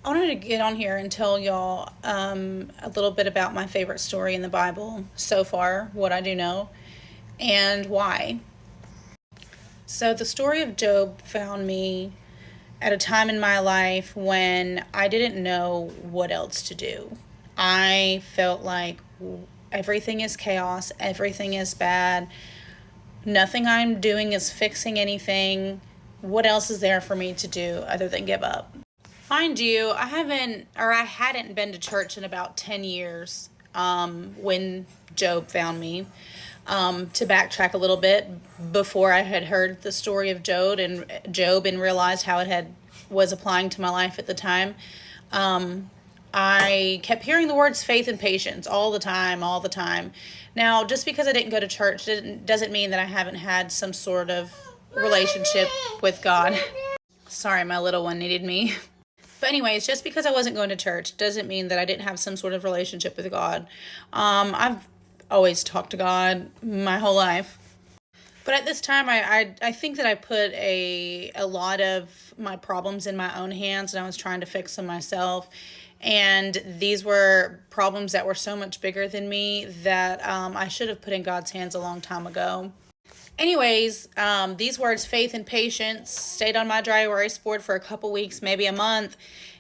I wanted to get on here and tell y'all a little bit about my favorite story in the Bible so far, what I do know, and why. So, the story of Job found me at a time in my life when I didn't know what else to do. I felt like everything is chaos, everything is bad, nothing I'm doing is fixing anything. What else is there for me to do other than give up? Mind you, I hadn't been to church in about 10 years when Job found me. To backtrack a little bit, before I had heard the story of Job and realized how was applying to my life at the time, I kept hearing the words faith and patience all the time, all the time. Now, just because I didn't go to church doesn't mean that I haven't had some sort of relationship with God. Sorry, my little one needed me. But anyways, just because I wasn't going to church doesn't mean that I didn't have some sort of relationship with God. I've always talked to God my whole life. But at this time, I think that I put a lot of my problems in my own hands, and I was trying to fix them myself. And these were problems that were so much bigger than me that I should have put in God's hands a long time ago. Anyways, these words, faith and patience, stayed on my dry erase board for a couple weeks, maybe a month.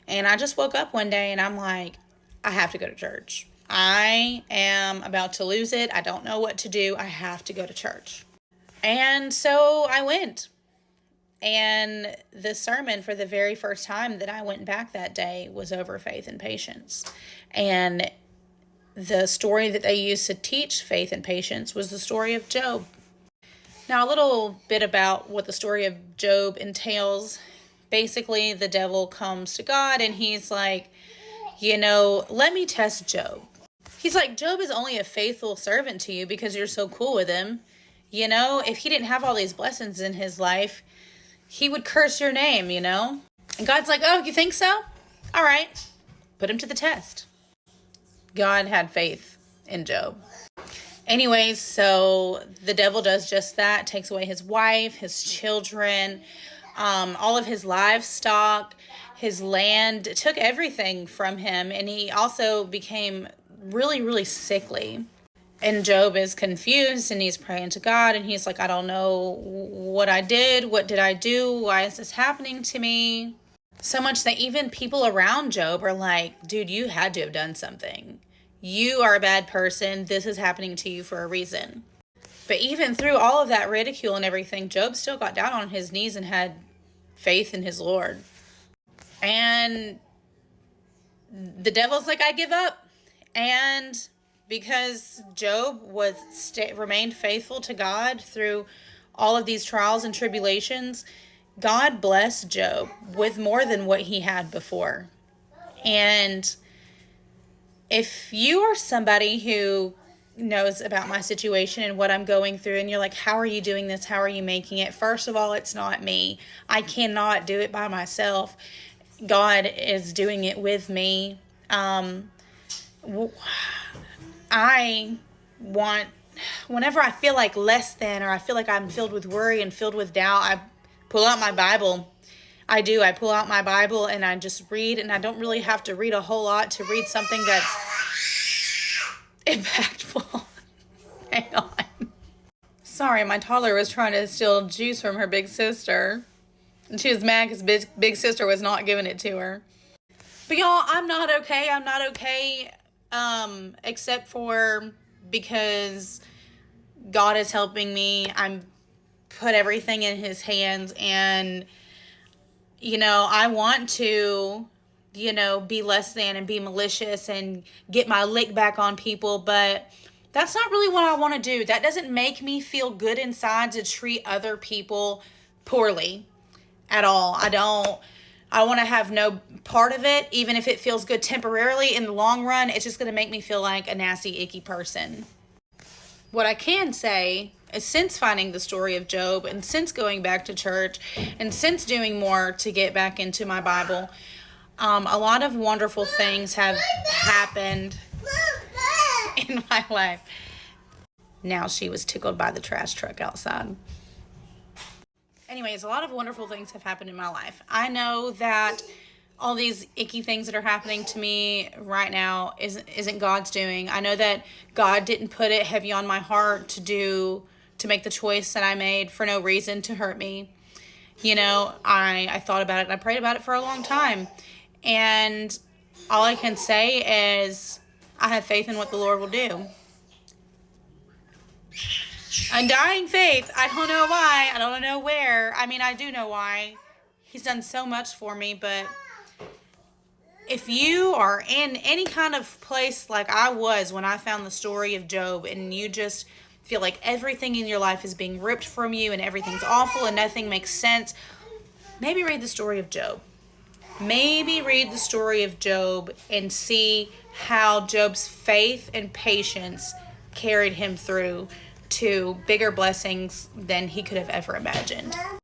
And I just woke up one day and I'm like, I have to go to church. I am about to lose it. I don't know what to do. I have to go to church. And so I went. And the sermon for the very first time that I went back that day was over faith and patience. And the story that they used to teach faith and patience was the story of Job. Now, a little bit about what the story of Job entails. Basically, the devil comes to God and he's like, let me test Job. He's like, Job is only a faithful servant to you because you're so cool with him. If he didn't have all these blessings in his life, he would curse your name, And God's like, oh, you think so? All right, put him to the test. God had faith in Job. Anyways, so the devil does just that, takes away his wife, his children, all of his livestock, his land, took everything from him, and he also became really, really sickly. And Job is confused, and he's praying to God, and he's like, I don't know what I did. What did I do? Why is this happening to me? So much that even people around Job are like, dude, you had to have done something. You are a bad person. This is happening to you for a reason. But even through all of that ridicule and everything, Job still got down on his knees and had faith in his Lord. And the devil's like, I give up. And because Job remained faithful to God through all of these trials and tribulations, God blessed Job with more than what he had before. And if you are somebody who knows about my situation and what I'm going through, and you're like, how are you doing this? How are you making it? First of all, it's not me. I cannot do it by myself. God is doing it with me. I want, whenever I feel like less than, or I feel like I'm filled with worry and filled with doubt, I pull out my Bible. I do. I pull out my Bible and I just read, and I don't really have to read a whole lot to read something that's impactful. Hang on. Sorry, my toddler was trying to steal juice from her big sister. And she was mad because big sister was not giving it to her. But y'all, I'm not okay. I'm not okay. Except for because God is helping me. I'm put everything in his hands, and I want to, be less than and be malicious and get my lick back on people, but that's not really what I want to do. That doesn't make me feel good inside to treat other people poorly at all. I want to have no part of it, even if it feels good temporarily. In the long run, it's just going to make me feel like a nasty, icky person. What I can say is, since finding the story of Job and since going back to church and since doing more to get back into my Bible, a lot of wonderful things have happened in my life. Now she was tickled by the trash truck outside. Anyways, a lot of wonderful things have happened in my life. I know that all these icky things that are happening to me right now isn't God's doing. I know that God didn't put it heavy on my heart to make the choice that I made for no reason to hurt me. You know, I thought about it and I prayed about it for a long time. And all I can say is I have faith in what the Lord will do. Undying faith. I don't know why. I don't know where. I mean, I do know why. He's done so much for me, but if you are in any kind of place like I was when I found the story of Job, and you just feel like everything in your life is being ripped from you and everything's awful and nothing makes sense, maybe read the story of Job. Maybe read the story of Job and see how Job's faith and patience carried him through to bigger blessings than he could have ever imagined.